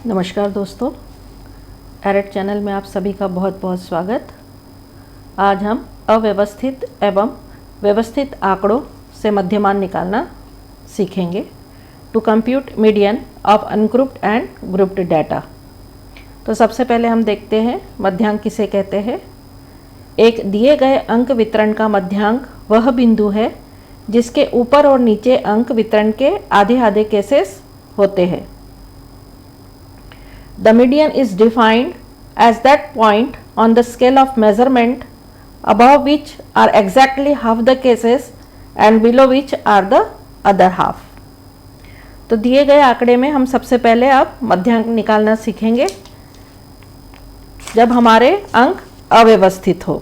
नमस्कार दोस्तों, aerate channel में आप सभी का बहुत बहुत स्वागत। आज हम अव्यवस्थित एवं व्यवस्थित आंकड़ों से मध्यमान निकालना सीखेंगे to compute median of ungrouped and grouped data. तो सबसे पहले हम देखते हैं मध्यांक किसे कहते हैं। एक दिए गए अंक वितरण का मध्यांक वह बिंदु है जिसके ऊपर और नीचे अंक वितरण के आधे आधे केसेस होते हैं। The median is defined as that point on the scale of measurement above which are exactly half the cases and below which are the other half। तो दिए गए आंकड़े में हम सबसे पहले अब मध्यांक निकालना सीखेंगे जब हमारे अंक अव्यवस्थित हो।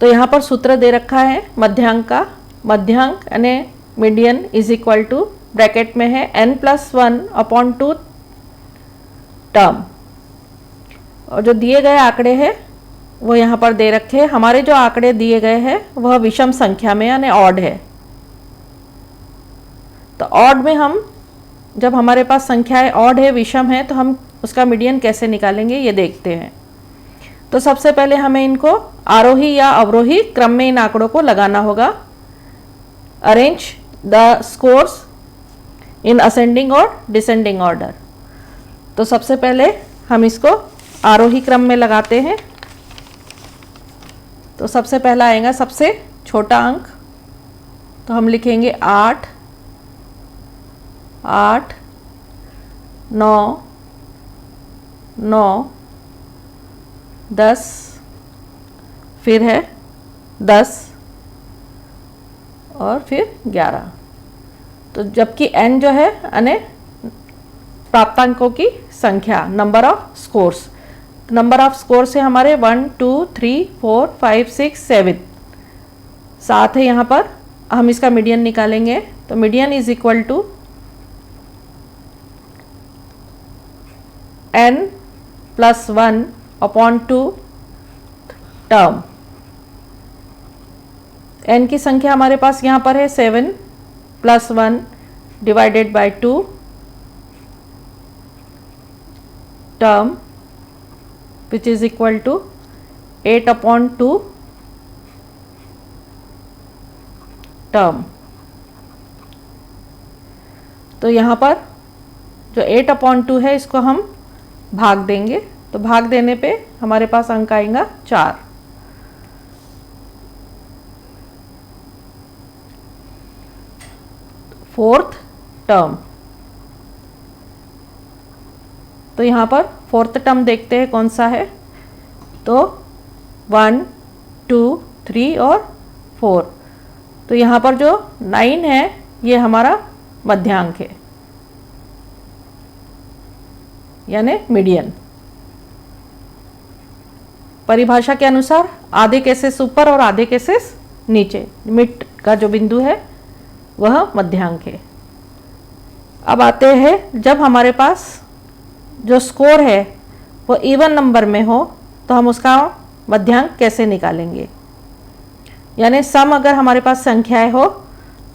तो यहाँ पर सूत्र दे रखा है मध्यांक का। मध्यांक यानी median is equal to bracket में है n+1/2 टर्म, और जो दिए गए आंकड़े हैं वो यहाँ पर दे रखे हैं। हमारे जो आंकड़े दिए गए हैं वह विषम संख्या में यानी ऑड है। तो ऑड में हम जब हमारे पास संख्याएं ऑड है, विषम है, तो हम उसका मीडियन कैसे निकालेंगे ये देखते हैं। तो सबसे पहले हमें इनको आरोही या अवरोही क्रम में इन आंकड़ों को लगाना होगा। Arrange the scores in ascending और डिसेंडिंग ऑर्डर। तो सबसे पहले हम इसको आरोही क्रम में लगाते हैं। तो सबसे पहला आएगा सबसे छोटा अंक, तो हम लिखेंगे 8, 8, 9, 9, 10, फिर है 10 और फिर 11। तो जबकि n जो है यानी प्राप्तांकों की संख्या, number of scores. Number of scores है हमारे 1, 2, 3, 4, 5, 6, 7 सात है। यहाँ पर हम इसका मीडियन निकालेंगे। तो median is equal to n+1/2 term. n की संख्या हमारे पास यहाँ पर है 7 + 1 divided by 2 term which is equal to 8/2 term. तो यहाँ पर जो 8/2 है इसको हम भाग देंगे। तो भाग देने पे हमारे पास अंक आएगा 4। Fourth term. तो यहाँ पर फोर्थ टर्म देखते हैं कौन सा है। तो 1, 2, 3 और 4। तो यहाँ पर जो 9 है ये हमारा मध्यांक है यानी मीडियन। परिभाषा के अनुसार आधे केसेस ऊपर और आधे केसेस नीचे, मिड का जो बिंदु है वह मध्यांक है। अब आते हैं जब हमारे पास जो स्कोर है वो इवन नंबर में हो तो हम उसका मध्यांक कैसे निकालेंगे। यानी सम अगर हमारे पास संख्याएं हो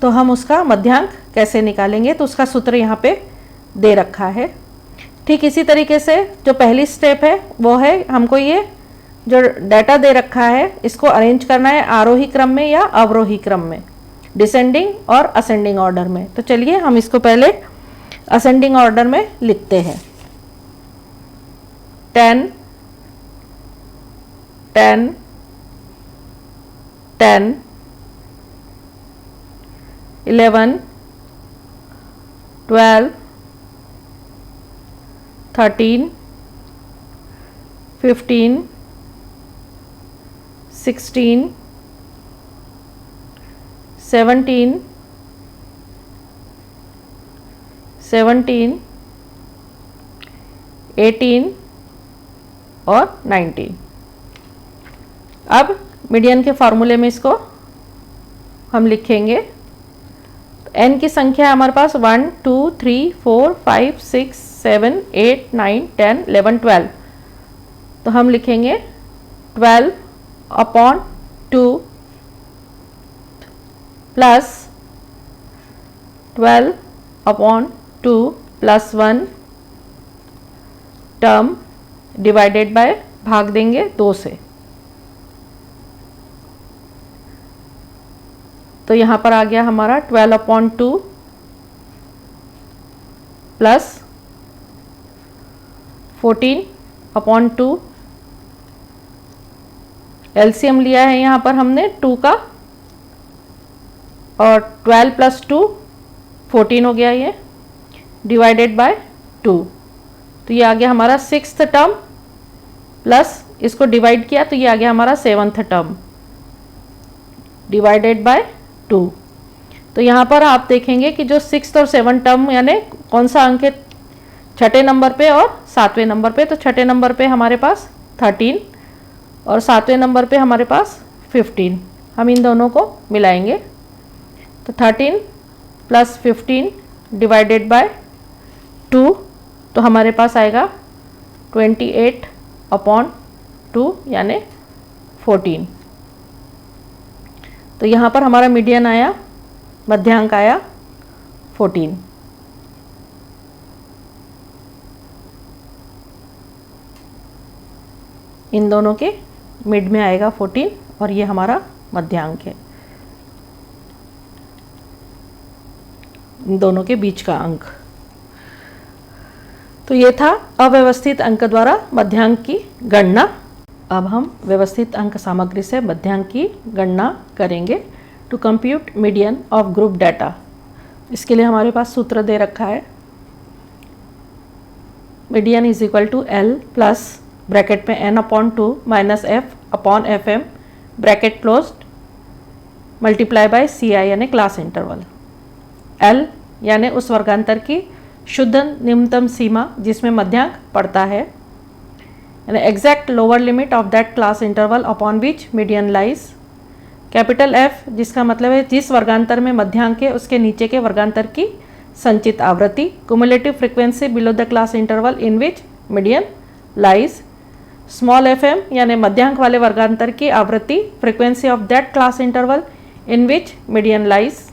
तो हम उसका मध्यांक कैसे निकालेंगे। तो उसका सूत्र यहाँ पे दे रखा है। ठीक इसी तरीके से जो पहली स्टेप है वो है हमको ये जो डाटा दे रखा है इसको अरेंज करना है आरोही क्रम में या अवरोही क्रम में, डिसेंडिंग और असेंडिंग ऑर्डर में। तो चलिए हम इसको पहले असेंडिंग ऑर्डर में लिखते हैं। 10, 10, 10, 11, 12, 13, 15, 16, 17, 18 और 19। अब मीडियन के फॉर्मूले में इसको हम लिखेंगे। n की संख्या हमारे पास 1, 2, 3, 4, 5, 6, 7, 8, 9, 10, 11, 12। तो हम लिखेंगे 12/2 plus 12/2 plus 1 term divided by भाग देंगे 2 से। तो यहाँ पर आ गया हमारा 12/2 प्लस 14/2। एलसीएम लिया है यहाँ पर हमने 2 का, और 12 + 2 14 हो गया ये, डिवाइडेड बाय 2। तो ये आ गया हमारा 6th टर्म, प्लस इसको डिवाइड किया तो ये आ गया हमारा 7th टर्म डिवाइडेड बाय 2। तो यहाँ पर आप देखेंगे कि जो 6th और 7th टर्म यानी कौन सा अंक है, छठे नंबर पे और 7वें नंबर पे। तो छठे नंबर पे हमारे पास 13 और 7वें नंबर पे हमारे पास 15। हम इन दोनों को मिलाएंगे तो 13 + 15 डिवाइडेड बाय 2, तो हमारे पास आएगा 28/2 यानी 14। तो यहाँ पर हमारा मीडियन आया, मध्यांक आया 14। इन दोनों के मिड में आएगा 14 और ये हमारा मध्यांक है, इन दोनों के बीच का अंक। तो ये था अव्यवस्थित अंक द्वारा मध्यांक की गणना। अब हम व्यवस्थित अंक सामग्री से मध्यांक की गणना करेंगे। To compute median of group data, इसके लिए हमारे पास सूत्र दे रखा है। Median is equal to L plus bracket में n/2 minus f/fm bracket closed multiply by CI यानी क्लास इंटरवल। L यानी उस वर्गांतर की शुद्ध निम्नतम सीमा जिसमें मध्यांक पड़ता है, यानी exact lower limit of that class interval upon which median lies. Capital F जिसका मतलब है जिस वर्गांतर में मध्यांक है उसके नीचे के वर्गांतर की संचित आवृत्ति। Cumulative frequency below the class interval in which median lies. Small fm यानी मध्यांक वाले वर्गांतर की आवृत्ति, frequency of that class interval in which median lies.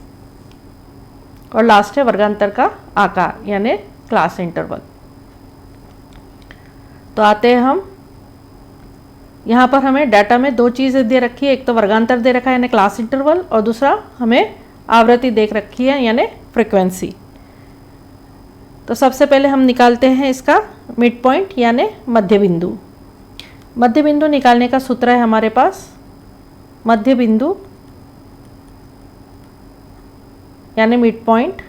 और लास्ट है वर्गांतर का आकार यानी क्लास इंटरवल। तो आते हैं हम, यहाँ पर हमें डाटा में 2 चीज़ें दे रखी है, एक तो वर्गांतर दे रखा है यानी क्लास इंटरवल, और दूसरा हमें आवृत्ति देख रखी है यानी फ्रीक्वेंसी। तो सबसे पहले हम निकालते हैं इसका मिड पॉइंट यानी मध्य बिंदु। मध्य बिंदु निकालने का सूत्र है हमारे पास, मध्य बिंदु यानी mid point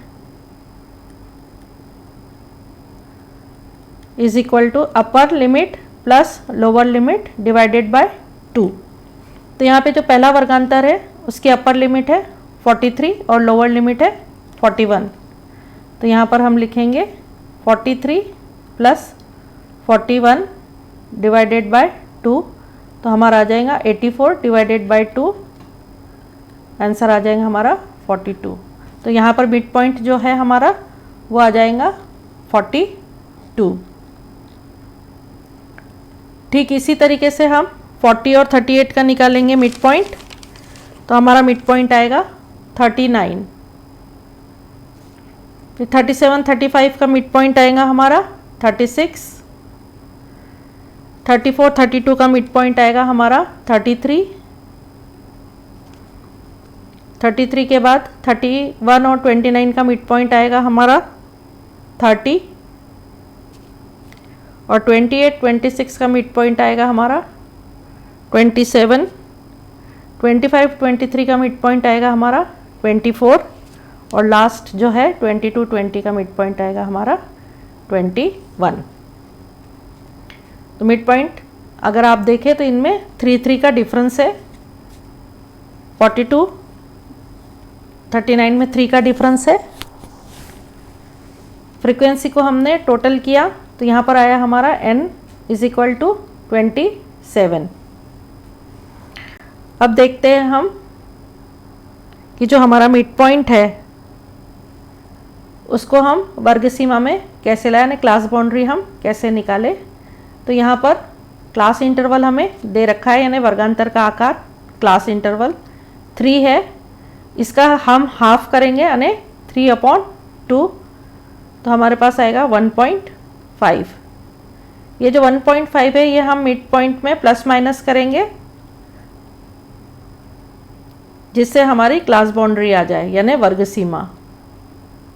is equal to upper limit plus lower limit divided by 2। तो यहाँ पे जो पहला वर्गांतर है उसकी अपर लिमिट है 43 और लोअर लिमिट है 41। तो यहाँ पर हम लिखेंगे 43 + 41 डिवाइडेड बाय 2, तो हमारा आ जाएगा 84 डिवाइडेड बाय 2, आंसर आ जाएगा हमारा 42। तो यहाँ पर मिड पॉइंट जो है हमारा वो आ जाएगा 42। ठीक इसी तरीके से हम 40 और 38 का निकालेंगे मिड पॉइंट, तो हमारा मिड पॉइंट आएगा 39। फिर 37, 35 का मिड पॉइंट आएगा हमारा 36। 34, 32 का मिड पॉइंट आएगा हमारा 33। 33 के बाद 31 और 29 का मिड पॉइंट आएगा हमारा 30। और 28, 26 का मिड पॉइंट आएगा हमारा 27। 25, 23 का मिड पॉइंट आएगा हमारा 24। और लास्ट जो है 22, 20 का मिड पॉइंट आएगा हमारा 21। तो मिड पॉइंट अगर आप देखें तो इनमें 3 का डिफरेंस है। 42, 39 में 3 का डिफरेंस है। फ्रीक्वेंसी को हमने टोटल किया तो यहाँ पर आया हमारा n इज इक्वल टू 27। अब देखते हैं हम कि जो हमारा मिड पॉइंट है उसको हम वर्ग सीमा में कैसे लाए, यानी क्लास बाउंड्री हम कैसे निकाले। तो यहाँ पर क्लास इंटरवल हमें दे रखा है, यानी वर्गांतर का आकार क्लास इंटरवल 3 है। इसका हम हाफ करेंगे यानी 3/2 तो हमारे पास आएगा 1.5। ये जो 1.5 है ये हम मिड पॉइंट में प्लस माइनस करेंगे जिससे हमारी क्लास बाउंड्री आ जाए, यानी वर्ग सीमा।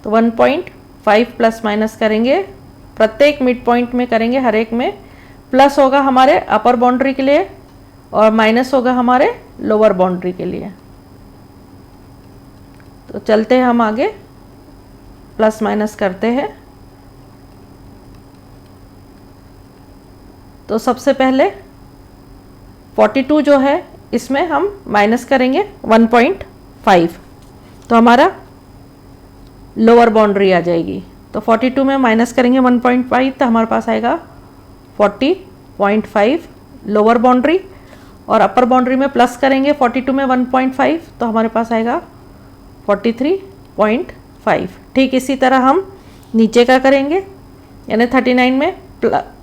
तो 1.5 प्लस माइनस करेंगे, प्रत्येक मिड पॉइंट में करेंगे, हर एक में प्लस होगा हमारे अपर बाउंड्री के लिए और माइनस होगा हमारे लोअर बाउंड्री के लिए। तो चलते हैं हम आगे, प्लस माइनस करते हैं। तो सबसे पहले 42 जो है इसमें हम माइनस करेंगे 1.5, तो हमारा लोअर बाउंड्री आ जाएगी। तो 42 में माइनस करेंगे 1.5 तो हमारे पास आएगा 40.5 लोअर बाउंड्री, और अपर बाउंड्री में प्लस करेंगे 42 में 1.5 तो हमारे पास आएगा 43.5। ठीक इसी तरह हम नीचे का करेंगे, यानी 39 में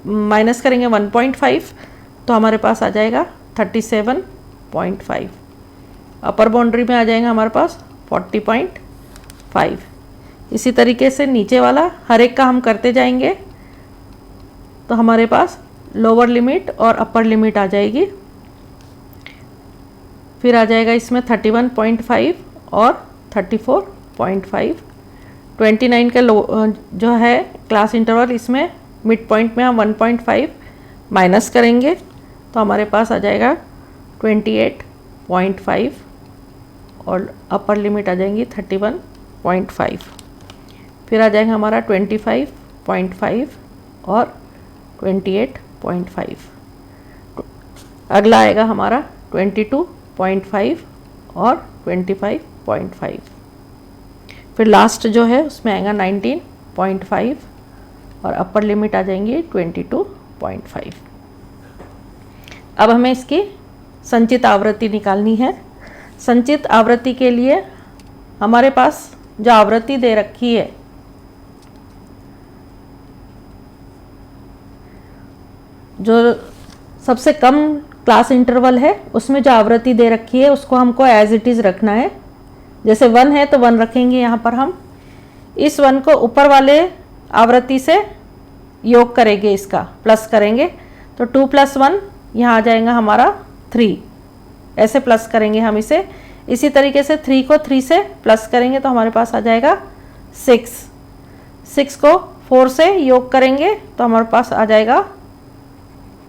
माइनस करेंगे 1.5 तो हमारे पास आ जाएगा 37.5। अपर बाउंड्री में आ जाएगा हमारे पास 40.5। इसी तरीके से नीचे वाला हर एक का हम करते जाएंगे तो हमारे पास लोअर लिमिट और अपर लिमिट आ जाएगी। फिर आ जाएगा इसमें 31.5 और 34.5। 29 का जो है क्लास इंटरवल, इसमें मिड पॉइंट में हम 1.5 माइनस करेंगे तो हमारे पास आ जाएगा 28.5 और अपर लिमिट आ जाएंगी 31.5। फिर आ जाएगा हमारा 25.5 और 28.5। अगला आएगा हमारा 22.5 और 25.5। फिर लास्ट जो है उसमें आएगा 19.5 और अपर लिमिट आ जाएंगी 22.5। अब हमें इसकी संचित आवृत्ति निकालनी है। संचित आवृत्ति के लिए हमारे पास जो आवृत्ति दे रखी है जो सबसे कम क्लास इंटरवल है उसमें जो आवृत्ति दे रखी है उसको हमको एज इट इज़ रखना है। जैसे 1 है तो 1 रखेंगे यहाँ पर, हम इस 1 को ऊपर वाले आवृत्ति से योग करेंगे, इसका प्लस करेंगे तो 2 + 1 यहाँ आ जाएगा हमारा 3, ऐसे प्लस करेंगे हम इसे। इसी तरीके से 3 को 3 से प्लस करेंगे तो हमारे पास आ जाएगा 6। 6 को 4 से योग करेंगे तो हमारे पास आ जाएगा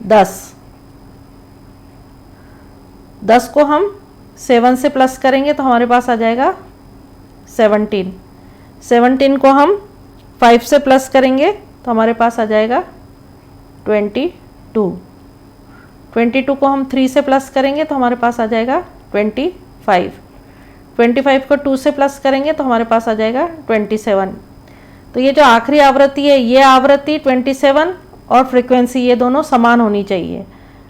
10। 10 को हम 7 से प्लस करेंगे तो हमारे पास आ जाएगा 17। 17 को हम 5 से प्लस करेंगे तो हमारे पास आ जाएगा 22। 22 को हम 3 से प्लस करेंगे तो हमारे पास आ जाएगा 25। 25 को 2 से प्लस करेंगे तो हमारे पास आ जाएगा 27। तो ये जो आखिरी आवृत्ति है, ये आवृत्ति 27 और फ्रीक्वेंसी ये दोनों समान होनी चाहिए।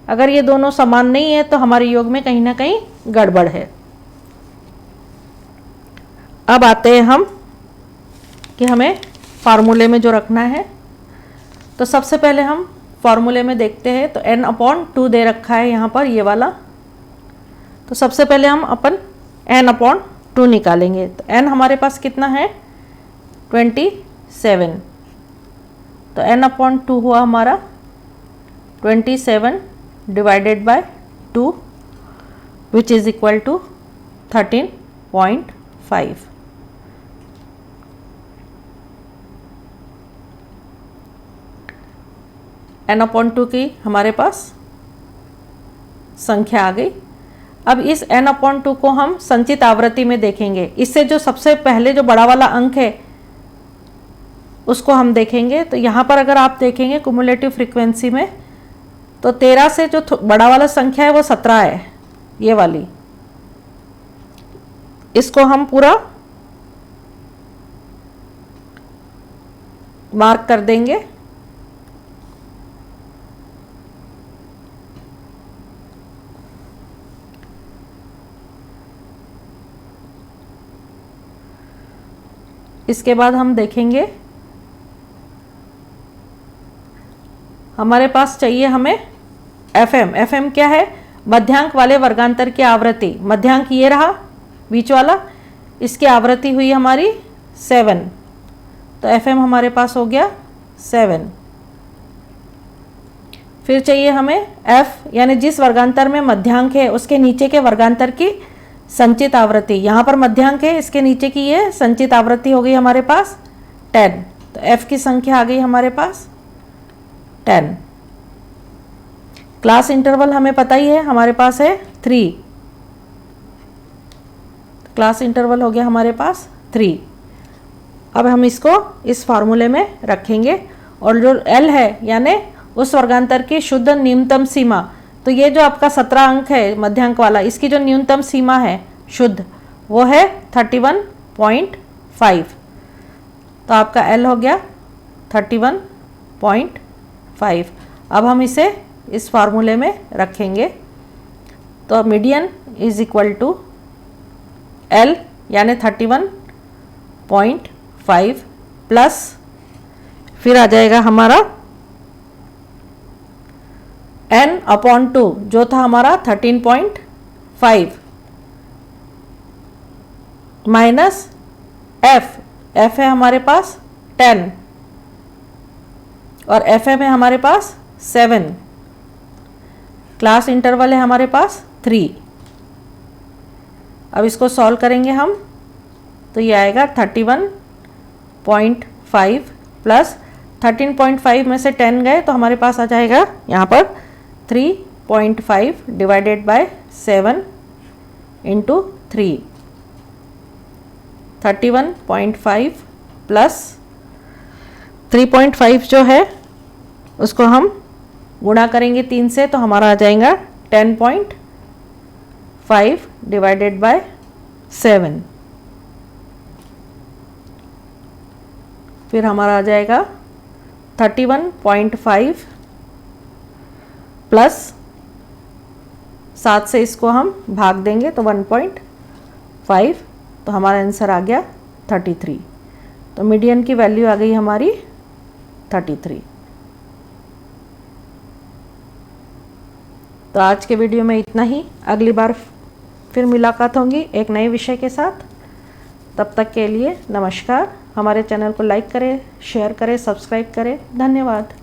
अगर ये दोनों समान नहीं है तो हमारे योग में कहीं ना कहीं गड़बड़ है। अब आते हैं हम कि हमें फार्मूले में जो रखना है। तो सबसे पहले हम फार्मूले में देखते हैं। तो n/2 दे रखा है यहाँ पर, ये वाला। तो सबसे पहले हम अपन n/2 निकालेंगे। तो n हमारे पास कितना है 27। तो n/2 हुआ हमारा 27 divided by 2 which is equal to 13.5। n/2 की हमारे पास संख्या आ गई। अब इस n/2 को हम संचित आवृत्ति में देखेंगे। इससे जो सबसे पहले जो बड़ा वाला अंक है उसको हम देखेंगे। तो यहाँ पर अगर आप देखेंगे क्युमुलेटिव फ्रीक्वेंसी में तो 13 से जो बड़ा वाला संख्या है वो 17 है, ये वाली। इसको हम पूरा मार्क कर देंगे। इसके बाद हम देखेंगे हमारे पास चाहिए हमें FM। FM क्या है? मध्यांक वाले वर्गांतर की आवृत्ति। मध्यांक ये रहा बीच वाला, इसकी आवृत्ति हुई हमारी 7। तो FM हमारे पास हो गया 7। फिर चाहिए हमें F, यानी जिस वर्गांतर में मध्यांक है उसके नीचे के वर्गांतर की संचित आवृत्ति। यहाँ पर मध्यांक है, इसके नीचे की ये संचित आवृत्ति हो गई हमारे पास 10। तो F की संख्या आ गई हमारे पास 10। क्लास इंटरवल हमें पता ही है, हमारे पास है 3। क्लास इंटरवल हो गया हमारे पास 3। अब हम इसको इस फार्मूले में रखेंगे और जो L है यानी उस वर्गांतर की शुद्ध न्यूनतम सीमा, तो ये जो आपका 17 अंक है मध्यांक वाला, इसकी जो न्यूनतम सीमा है शुद्ध वो है 31.5। तो आपका L हो गया 31.5। अब हम इसे इस फार्मूले में रखेंगे। तो median is equal to L यानी 31.5 प्लस फिर आ जाएगा हमारा n/2 जो था हमारा 13.5 माइनस F है हमारे पास 10 और FM है हमारे पास 7। क्लास इंटरवल है हमारे पास 3। अब इसको सॉल्व करेंगे हम, तो ये आएगा 31.5 प्लस 13.5 में से 10 गए तो हमारे पास आ जाएगा यहाँ पर 3.5 डिवाइडेड बाय 7 इंटू 3। 31.5 प्लस 3.5 जो है उसको हम गुणा करेंगे 3 से, तो हमारा आ जाएगा 10.5 डिवाइडेड बाय 7। फिर हमारा आ जाएगा 31.5 प्लस 7 से इसको हम भाग देंगे तो 1.5, तो हमारा आंसर आ गया 33। तो मीडियन की वैल्यू आ गई हमारी 33। तो आज के वीडियो में इतना ही। अगली बार फिर मुलाकात होगी एक नए विषय के साथ। तब तक के लिए नमस्कार। हमारे चैनल को लाइक करें, शेयर करें, सब्सक्राइब करें। धन्यवाद।